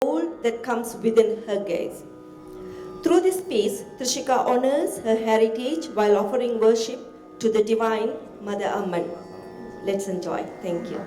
all that comes within her gaze. Through this piece, Trishika honors her heritage while offering worship to the divine Mother Amman. Let's enjoy. Thank you.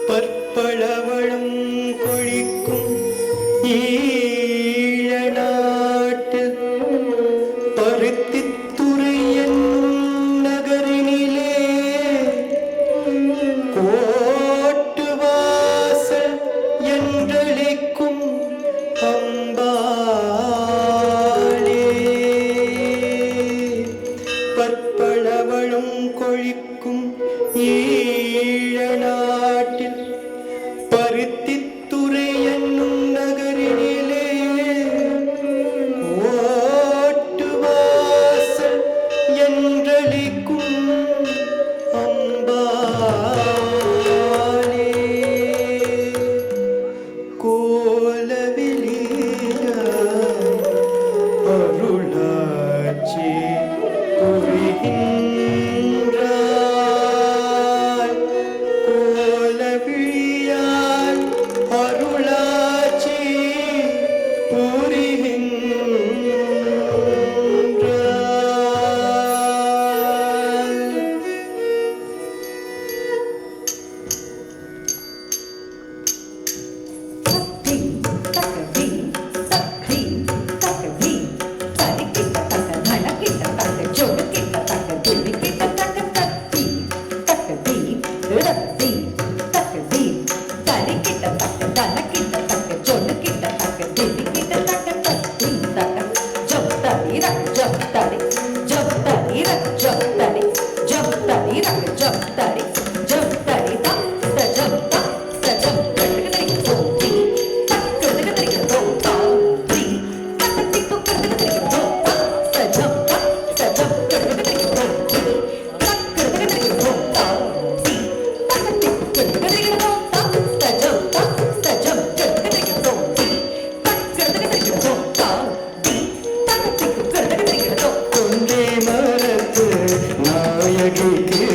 பற்பளவளம் கொழிக்கும் ஈழ நாட்டில் பருத்தித்துறை என்னும் நகரினிலே கோட்டு வாசல் என்றழைக்கும் அம்பாளே. பற்பளவளம் கொழிக்கும் ஈழ நாட்டில் பருத்தித்துறை என்னும் நகரினிலே ஓட்டு வாசல் என்றழைக்கும் அம்பாளே. கோலவிலியாய் அருளாட்சி புரிகின்றாய். கோலவிழியாய் அருளாட்சி புரிகின்றாய். கொன்றை மரத்து நாயகிக்கு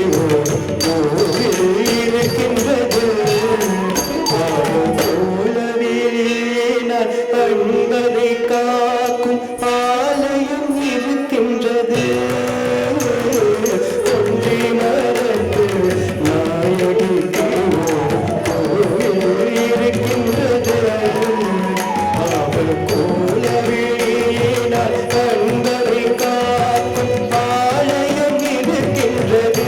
கோவில் இருக்கின்றது. போலவினால் அன்பரை காக்கும் ஆலயம் இருக்கின்றது. கொன்றை மரத்து நாயகிக்கு கோவில் இருக்கின்றது. அவள் கோலவினால் அன்பரை காக்கும் ஆலயம் இருக்கின்றது.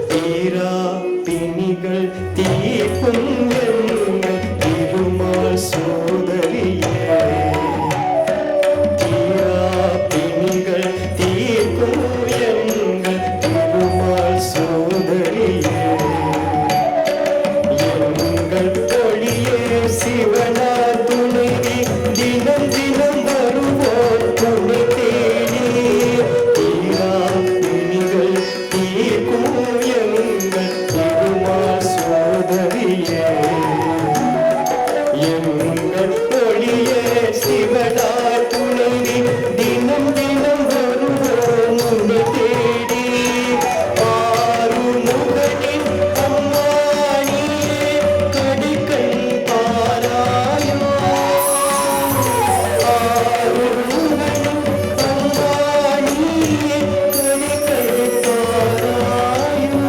தீரா பிணிகள் தீர்க்கும் எங்கள் திருமால் சோதரியே தீரா பிணிகள் தீர்க்கும் எங்கள் திருமால் சோதரியே எங்கள் ஒளியே சிவனா துணைவி தினம் தினம் வருவோர் துணை தேடி தீரா பிணிகள் தீர்க்கும் எங்கள் திருமால் சோதரியே எங்கள் ஒளியே சிவனா துணைவி தினம் தினம் வருவோர் உன்னை தேடி ஆறுமுகனின் அம்மானியே கடிக்கண் பாராயோ ஆறுமுகனின் அம்மானியே கடிக்கண் பாராயோ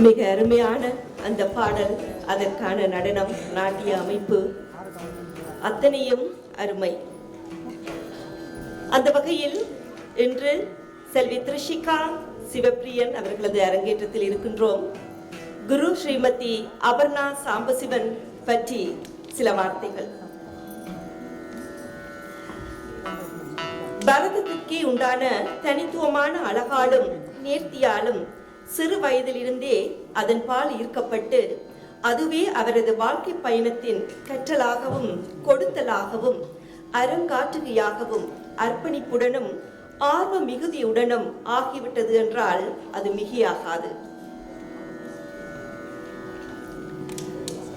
மிக அருமையான அந்த பாடல், அதற்கான நடனம், நாட்டிய அமைப்பு அத்தனையும் அருமை. அந்த வகையில் இன்று செல்வி த்ரிஷிகா சிவப்பிரியன் அவர்களது அரங்கேற்றத்தில் இருக்கின்றோம். குரு ஸ்ரீமதி அபர்ணா சாம்பசிவன் பற்றி சில வார்த்தைகள். பரதத்திற்கே உண்டான தனித்துவமான அழகாலும் நேர்த்தியாலும் சிறு வயதிலிருந்தே அதன் பால் ஈர்க்கப்பட்டு அதுவே அவரது வாழ்க்கை பயணத்தின் கற்றலாகவும் கொடுத்தலாகவும் அறங்காட்டுகையாகவும் அர்ப்பணிப்புடனும் ஆர்வ மிகுதியுடனும் ஆகிவிட்டது என்றால் அது மிகையாகாது.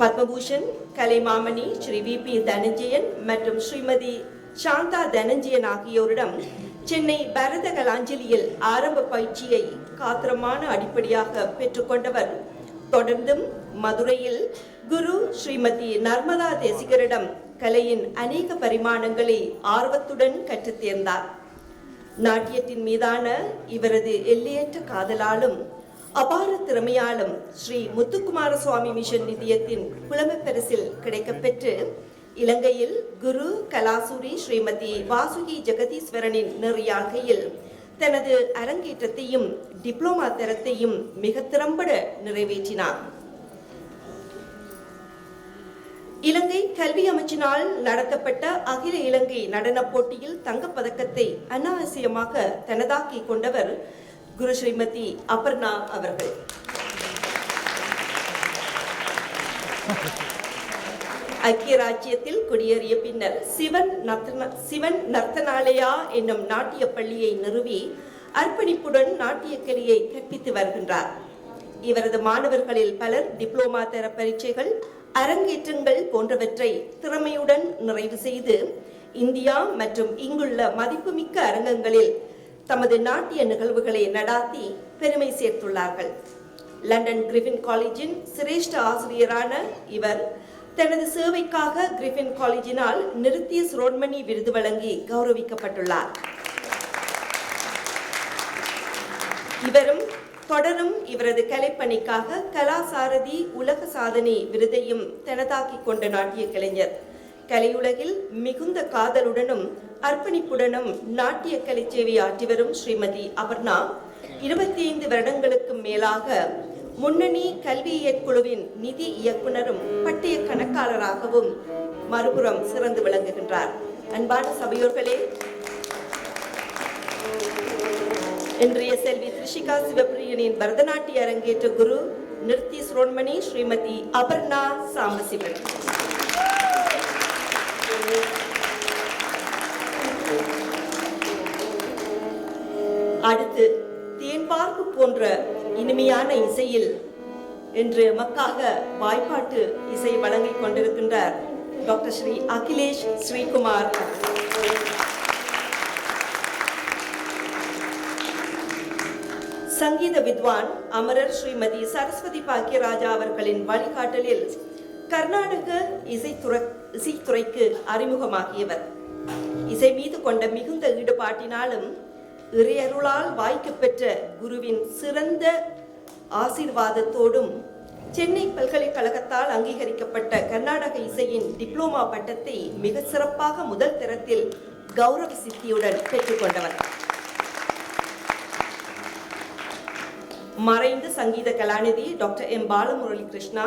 பத்மபூஷன் கலைமாமணி ஸ்ரீ வி.பி. தனஞ்சயன் மற்றும் ஸ்ரீமதி சாந்தா தனஞ்சயன் ஆகியோரிடம் சென்னை பரத கலாஞ்சலியில் ஆரம்ப பயிற்சியை காத்திரமான அடிப்படையாக பெற்றுக்கொண்டவர். தொடர்ந்தும் மதுரையில் குரு ஸ்ரீமதி நர்மதா தேசிகரிடம் கலையின் அநேக பரிமாணங்களை ஆர்வத்துடன் கற்றுத் தேர்ந்தார். நாட்டியத்தின் மீதான இவரது எல்லையற்ற காதலாலும் அபார திறமையாலும் ஸ்ரீ முத்துக்குமார சுவாமி மிஷன் நிதியத்தின் புலமைப் பரிசில் கிடைக்கப்பெற்று இலங்கையில் குரு கலாசூரி ஸ்ரீமதி வாசுகி ஜெகதீஸ்வரனின் நெறியாள்கையில் தனது அரங்கேற்றத்தையும் டிப்ளோமா தரத்தையும் மிக திறம்பட நிறைவேற்றினார். இலங்கை கல்வி அமைச்சினால் நடத்தப்பட்ட அகில இலங்கை நடன போட்டியில் தங்கப்பதக்கத்தை அனாவசியமாக தனதாக்கி கொண்டவர் குரு ஸ்ரீமதி அபர்ணா அவர்கள். ஐக்கிய ராஜ்யத்தில் குடியேறிய பின்னர் சிவன் நர்த்தனாலயா என்னும் நாட்டிய பள்ளியை நிறுவி அர்ப்பணிப்புடன் நாட்டிய கலையை கற்பித்து வருகின்றார். இவரது மாணவர்களில் பலர் டிப்ளோமா தர பரீட்சைகள், அரங்கேற்றங்கள் போன்றவற்றை திறமையுடன் நிறைவு செய்து இந்தியா மற்றும் இங்குள்ள மதிப்புமிக்க அரங்கங்களில் தமது நாட்டிய நிகழ்வுகளை நடாத்தி பெருமை சேர்த்துள்ளார்கள். லண்டன் கிரிஃபின் காலேஜின் சிரேஷ்ட ஆசிரியரான இவர் தனது சேவைக்காக கிரிஃபின் காலேஜினால் நிருத்திய சிரோன்மணி விருது வழங்கி கௌரவிக்கப்பட்டுள்ளார். இவரும் தொடரும் இவரது கலைப்பணிக்காக கலாசாரதி உலக சாதனை விருதையும் தனதாக்கி கொண்ட நாட்டிய கலைஞர். கலையுலகில் மிகுந்த காதலுடனும் அர்ப்பணிப்புடனும் நாட்டிய கலை சேவை ஆற்றி வரும் ஸ்ரீமதி அபர்ணா 25 வருடங்களுக்கு மேலாக முன்னணி கல்வியியற் குழுவின் நிதி இயக்குனரும் பட்டய கணக்காளராகவும் மறுபுறம் சிறந்து விளங்குகின்றார். அன்பான சபையோர்களே, இன்றைய செல்வி த்ரிஷிகா சிவப்பிரியனின் பரதநாட்டிய அரங்கேற்ற குரு நிருத்திய சிரோன்மணி ஸ்ரீமதி அபர்ணா சாம்பசிவன். அடுத்து தேன்பார்ப்பு போன்ற இனிமையான இசையில் இன்று எமக்காக வாய்ப்பாட்டு இசை வழங்கிக் கொண்டிருக்கின்றார் டாக்டர் ஸ்ரீ அகிலேஷ் ஸ்ரீகுமார். சங்கீத வித்வான் அமரர் ஸ்ரீமதி சரஸ்வதி பாக்கியராஜா அவர்களின் வழிகாட்டலில் கர்நாடக இசைத்துறைக்கு அறிமுகமாகியவர். இசை மீது கொண்ட மிகுந்த ஈடுபாட்டினாலும் இறையருளால் வாய்க்கப்பெற்ற குருவின் சிறந்த ஆசீர்வாதத்தோடும் சென்னை பல்கலைக்கழகத்தால் அங்கீகரிக்கப்பட்ட கர்நாடக இசையின் டிப்ளோமா பட்டத்தை மிக சிறப்பாக முதல் தரத்தில் கௌரவ சித்தியுடன் பெற்றுக்கொண்டவர். மறைந்த சங்கீத கலாநிதி டாக்டர் எம் பாலமுரளி கிருஷ்ணா,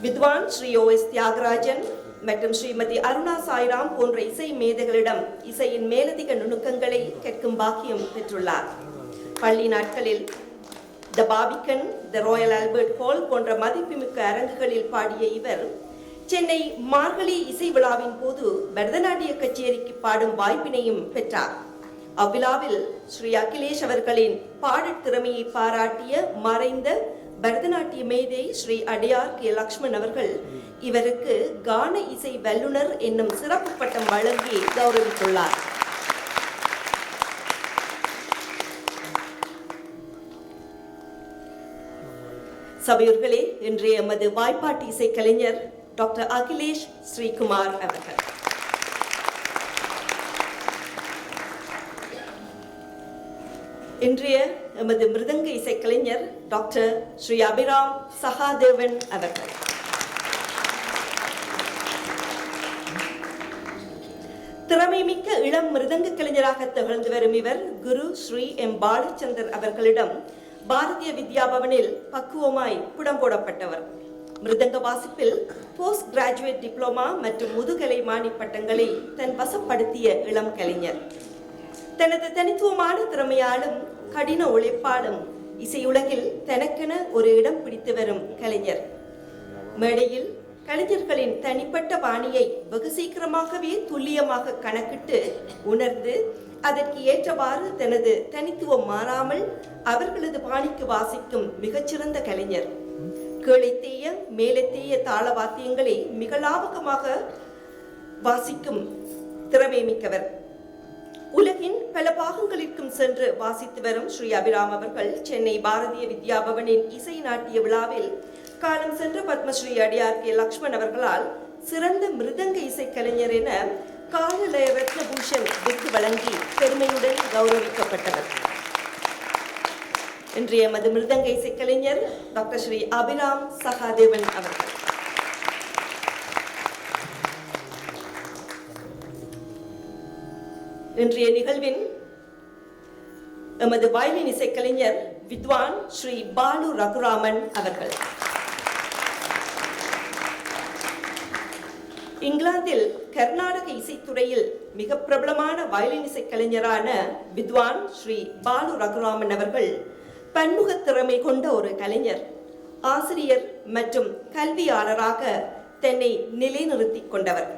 வித்வான் ஸ்ரீ O.S. தியாகராஜன் மற்றும் ஸ்ரீமதி அருணா சாய்ராம் போன்ற இசை மேதைகளிடம் இசையின் மேலதிக நுணுக்கங்களை கற்கும் பாக்கியம் பெற்றுள்ளார். பள்ளி நாட்களில் த பாபிகன், த ராயல் ஆல்பர்ட் ஹால் போன்ற மதிப்புமிக்க அரங்குகளில் பாடிய இவர் சென்னை மார்கழி இசை விழாவின் போது பரதநாட்டிய கச்சேரிக்கு பாடும் வாய்ப்பினையும் பெற்றார். அவ்விழாவில் ஸ்ரீ அகிலேஷ் அவர்களின் பாடற் திறமையை பாராட்டிய மறைந்த பரதநாட்டிய மேதை ஸ்ரீ அடையார் கே. லக்ஷ்மண் அவர்கள் இவருக்கு கான இசை வல்லுனர் என்னும் சிறப்பு பட்டம் வழங்கி கௌரவித்துள்ளார். சபையோர்களே, இன்றைய எமது வாய்ப்பாட்டு இசை கலைஞர் டாக்டர் அகிலேஷ் ஸ்ரீகுமார் அவர்கள். இன்றைய எமது மிருதங்க இசைக்கலைஞர் டாக்டர் ஸ்ரீ அபிராம் சகாதேவன் அவர்கள். திறமைமிக்க இளம் மிருதங்க கலைஞராக திகழ்ந்து வரும் இவர் குரு ஸ்ரீ எம் பாலச்சந்தர் அவர்களிடம் பாரதிய வித்யாபவனில் பக்குவமாய் புடம் போடப்பட்டவர். மிருதங்க வாசிப்பில் போஸ்ட் கிராஜுவேட் டிப்ளோமா மற்றும் முதுகலை மாணி பட்டங்களை தன் வசப்படுத்திய இளம் கலைஞர். தனது தனித்துவமான திறமையாலும் கடின உழைப்பாலும் இசையுலகில் தனக்கென ஒரு இடம் பிடித்து வரும் கலைஞர். மேடையில் கலைஞர்களின் தனிப்பட்ட பாணியை வெகு சீக்கிரமாகவே துல்லியமாக கணக்கிட்டு உணர்ந்து அதற்கு ஏற்றவாறு தனது தனித்துவம் மாறாமல் அவர்களது பாணிக்கு வாசிக்கும் மிகச்சிறந்த கலைஞர். கீழைத்தேய மேலத்தேய தாள வாத்தியங்களை மிக லாபகமாக வாசிக்கும் திறமை மிக்கவர். உலகின் பல பாகங்களிற்கும் சென்று வாசித்து வரும் ஸ்ரீ அபிராம் அவர்கள் சென்னை பாரதிய வித்யாபவனின் இசை நாட்டிய விழாவில் காலம் சென்ற பத்மஸ்ரீ அடியார் கே லக்ஷ்மண் அவர்களால் சிறந்த மிருதங்க இசைக்கலைஞர் என காலலய ரத்னபூஷன் விருது வழங்கி பெருமையுடன் கௌரவிக்கப்பட்டவர். இன்றைய எமது மிருதங்க இசைக்கலைஞர் டாக்டர் ஸ்ரீ அபிராம் சகாதேவன் அவர்கள். இன்றைய நிகழ்வின் எமது வயலின் இசைக்கலைஞர் வித்வான் ஸ்ரீ பாலு ரகுராமன் அவர்கள். இங்கிலாந்தில் கர்நாடக இசைத்துறையில் மிக பிரபலமான வயலின் இசைக்கலைஞரான வித்வான் ஸ்ரீ பாலு ரகுராமன் அவர்கள் பன்முக திறமை கொண்ட ஒரு கலைஞர், ஆசிரியர் மற்றும் கல்வியாளராக தன்னை நிலைநிறுத்திக் கொண்டவர்.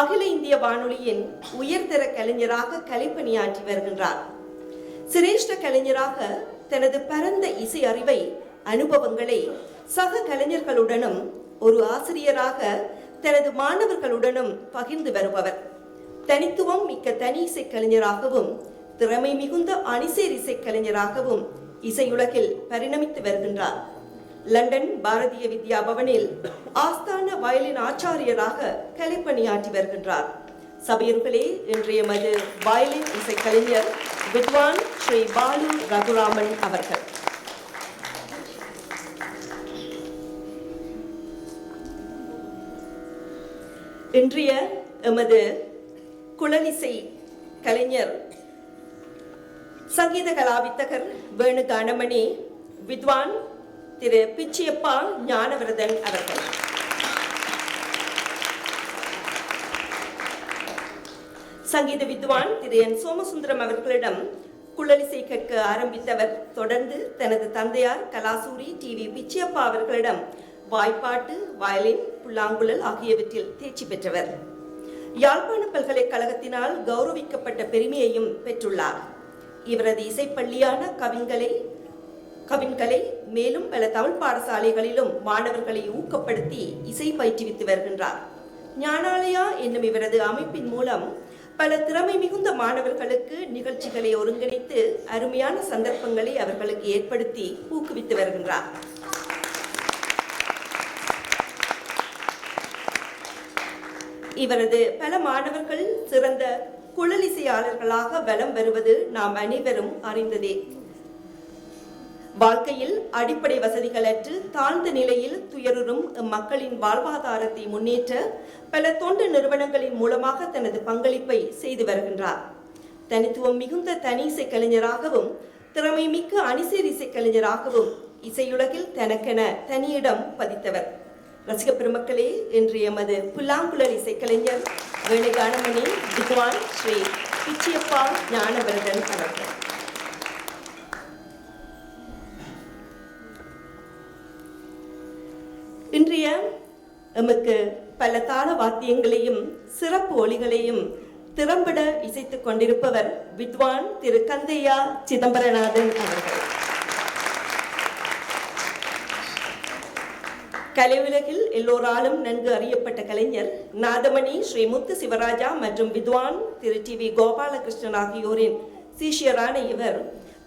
அகில இந்திய வானொலியின் உயர்தர கலைஞராக கலைப்பணியாற்றி வருகின்றார். சிரேஷ்ட கலைஞராக தனது பரந்த இசை அறிவை, அனுபவங்களை சக கலைஞர்களுடனும் ஒரு ஆசிரியராக தனது மாணவர்களுடனும் பகிர்ந்து வருபவர். தனித்துவம் மிக்க தனி இசை கலைஞராகவும் திறமை மிகுந்த அணிசேர் இசை கலைஞராகவும் இசையுலகில் பரிணமித்து வருகின்றார். லண்டன் பாரதிய வித்யாபவனில் ஆஸ்தான வயலின் ஆச்சாரியராக கலைப்பணியாற்றி வருகின்றார். சபையர்களே, இன்றைய மது வயலின் இசைக்கலைஞர் வித்வான் ஸ்ரீ பாலு ரகுராமன் அவர்கள். இன்றைய எமது குழலிசை கலைஞர் சங்கீத கலாவித்தகர் வேணு கானமணி வித்வான் திரு பிச்சியப்பா ஞானவிரதன் அவர்கள். சங்கீத வித்வான் திரு என் சோமசுந்தரம் அவர்களிடம் குழலிசை கற்க ஆரம்பித்தவர் தொடர்ந்து தனது தந்தையார் கலாசூரி டிவி பிச்சியப்பா அவர்களிடம் வாய்ப்பாட்டு, வயலின், புல்லாங்குழல் ஆகியவற்றில் தேர்ச்சி பெற்றவர். யாழ்ப்பாண பல்கலைக்கழகத்தினால் கௌரவிக்கப்பட்ட பெருமையையும் பெற்றுள்ளார். இவரது இசைப்பள்ளியான கவின்கலை மேலும் பல தமிழ் பாடசாலைகளிலும் மாணவர்களை ஊக்கப்படுத்தி இசை பயிற்றுவித்து வருகின்றார். ஞானாலயா என்னும் இவரது அமைப்பின் மூலம் பல திறமை மிகுந்த மாணவர்களுக்கு நிகழ்ச்சிகளை ஒருங்கிணைத்து அருமையான சந்தர்ப்பங்களை அவர்களுக்கு ஏற்படுத்தி ஊக்குவித்து வருகின்றார். இவரது பல மாணவர்கள் சிறந்த குழலிசையாளர்களாக வலம் வருவது நாம் அனைவரும் அறிந்ததே. வாழ்க்கையில் அடிப்படை வசதிகளற்று தாழ்ந்த நிலையில் துயருறும் மக்களின் வாழ்வாதாரத்தை முன்னேற்ற பல தொண்டு நிறுவனங்களின் மூலமாக தனது பங்களிப்பை செய்து வருகின்றார். தனித்துவம் மிகுந்த தனி இசை கலைஞராகவும் திறமை மிக்க அணிசேர் இசை கலைஞராகவும் இசையுலகில் தனக்கென தனியிடம் பதித்தவர். ரசிக பெருமக்களே, இன்று எமது புல்லாங்குழல் இசைக்கலைஞர் வேணு கானமணி வித்வான் ஸ்ரீ பிச்சியப்பா ஞானவிரதன் அவர்கள். இன்றைய எமக்கு பல தாள வாத்தியங்களையும் சிறப்பு ஒலிகளையும் திறம்பட இசைத்துக் கொண்டிருப்பவர் வித்வான் திரு கந்தையா சிதம்பரநாதன் அவர்கள். கலை உலகில் எல்லோராலும் நன்கு அறியப்பட்ட கலைஞர் நாதமணி ஸ்ரீ முத்து சிவராஜா மற்றும் வித்வான் திரு டிவி கோபாலகிருஷ்ணன் ஆகியோரின் சிஷியரான இவர்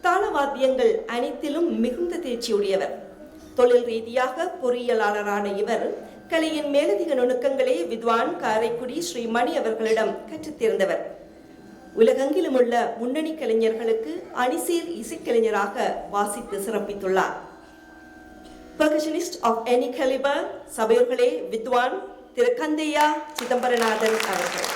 தாளவாத்தியங்கள் அனைத்திலும் மிகுந்த தேர்ச்சியுடையவர். தொழில் ரீதியாக பொறியியலாளரான இவர் கலையின் மேலதிக நுணுக்கங்களை வித்வான் காரைக்குடி ஸ்ரீ மணி அவர்களிடம் கற்றுத்தேர்ந்தவர். உலகெங்கிலும் உள்ள முன்னணி கலைஞர்களுக்கு அணிசேர் இசைக்கலைஞராக வாசித்து சிறப்பித்துள்ளார். பெர்கஷனிஸ்ட் ஆஃப் எனி கலிபர், சபையோர்களே வித்வான் திரு கந்தையா சிதம்பரநாதன் அவர்கள்.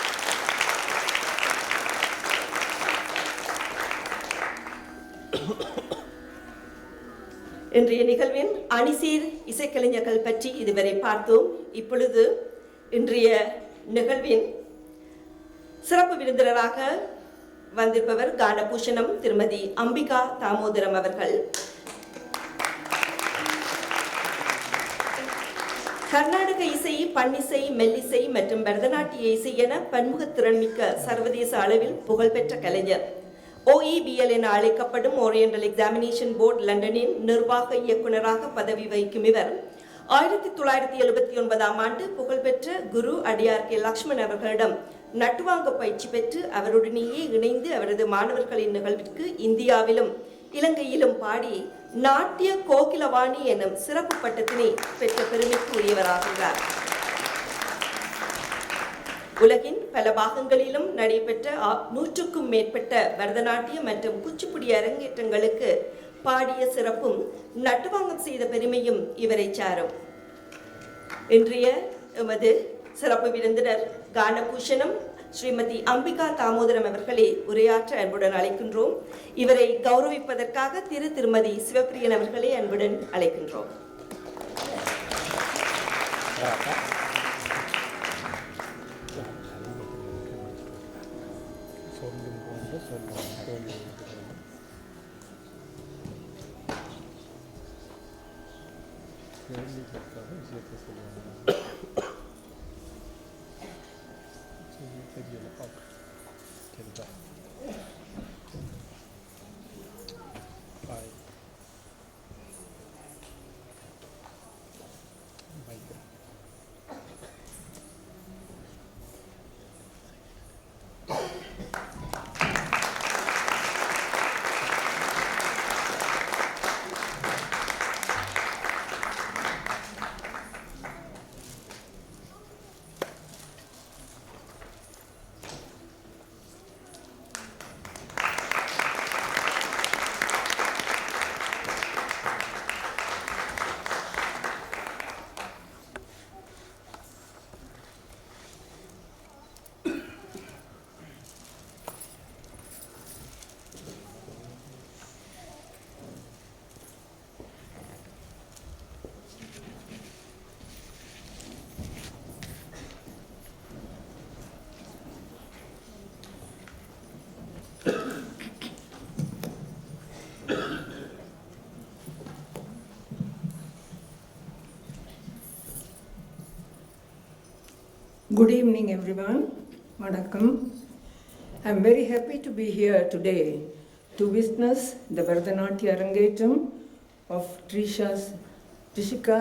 இன்றைய நிகழ்வின் அணிசேர் இசைக்கலைஞர்கள் பற்றி இதுவரை பார்த்தோம். இப்பொழுது இன்றைய நிகழ்வின் சிறப்பு விருந்தினராக வந்திருப்பவர் கானபூஷணம் திருமதி அம்பிகா தாமோதரம் அவர்கள். கர்நாடக இசை, பன்னிசை, மெல்லிசை மற்றும் பரதநாட்டிய இசை என பன்முகத்திறன்மிக்க சர்வதேச அளவில் புகழ்பெற்ற கலைஞர். OEBL என அழைக்கப்படும் ஓரியண்டல் எக்ஸாமினேஷன் போர்டு லண்டனின் நிர்வாக இயக்குநராக பதவி வகிக்கும் இவர் 1979 ஆண்டு புகழ்பெற்ற குரு அடியார் கே. லக்ஷ்மண் அவர்களிடம் நட்டுவாங்க பயிற்சி பெற்று அவருடனேயே இணைந்து அவரது மாணவர்களின் நிகழ்விற்கு இந்தியாவிலும் இலங்கையிலும் பாடி நாட்டிய கோகிலவாணி எனும் சிறப்பு பட்டத்தினை பெற்ற பெருமைக்கு உரியவராகிறார். உலகின் பல பாகங்களிலும் நடைபெற்ற 100க்கும் மேற்பட்ட பரதநாட்டிய மற்றும் குச்சிப்புடி அரங்கேற்றங்களுக்கு பாடிய சிறப்பும் நட்டுவாங்கம் செய்த பெருமையும் இவரை சாரும். இன்றைய எமது சிறப்பு விருந்தினர் கானபூஷணம் ஸ்ரீமதி அம்பிகா தாமோதரம் அவர்களை உரையாற்ற அன்புடன் அழைக்கின்றோம். இவரை கௌரவிப்பதற்காக திருமதி சிவப்பிரியன் அவர்களை அன்புடன் அழைக்கின்றோம். Good evening, everyone. Vanakkam. I am very happy to be here today to witness the Bharatanatyam Arangetram of Trishika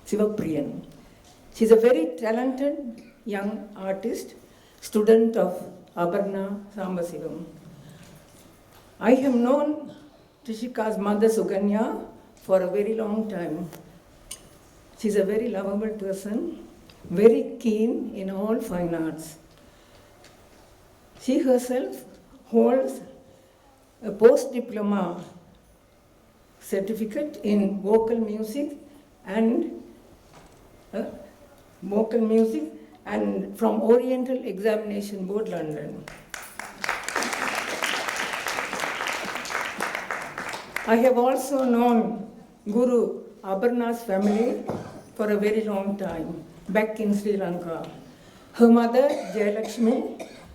Sivapriyan. She is a very talented young artist, student of Abarna Sambasivam. I have known Trishika's mother Suganya for a very long time. She is a very lovable person, very keen in all fine arts. She herself holds a post-diploma certificate in vocal music and from Oriental Examination Board, London. I have also known Guru Abarna's family for a very long time, back in Sri Lanka. Her mother, Jayalakshmi,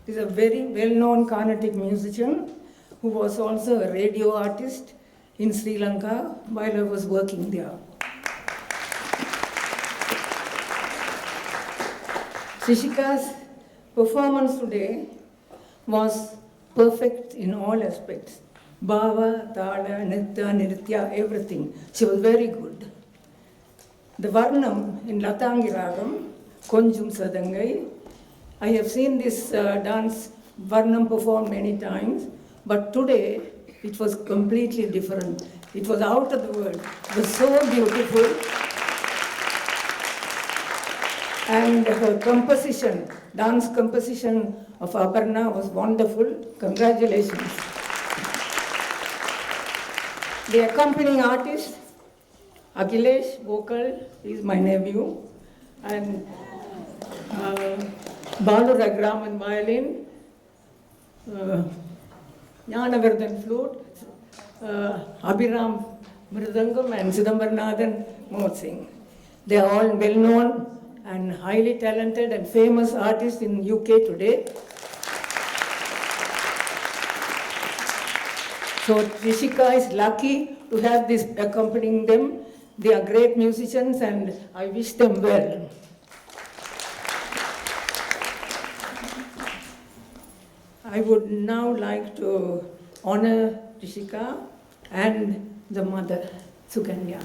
is a very well-known Carnatic musician who was also a radio artist in Sri Lanka while I was working there. Trishika's performance today was perfect in all aspects. Bhava, Tala, Nitya, Nritya, everything. She was very good. The Varnam in Latangi Ragam, Konjum Sadangai. I have seen this dance Varnam performed many times, but today it was completely different. It was out of the world. It was so beautiful. And her composition, dance composition of Aparna was wonderful. Congratulations. The accompanying artist, Akhilesh, vocal, is my nephew. And Balu Raghraman, violin. Jnanavardhan flute, Abhiram Mridangam and Sidambaranathan Morsing. They are all well known and highly talented and famous artists in UK today. So Trishika is lucky to have this accompanying them. They are great musicians and I wish them well. I would now like to honor Trishika and the mother, Suganya.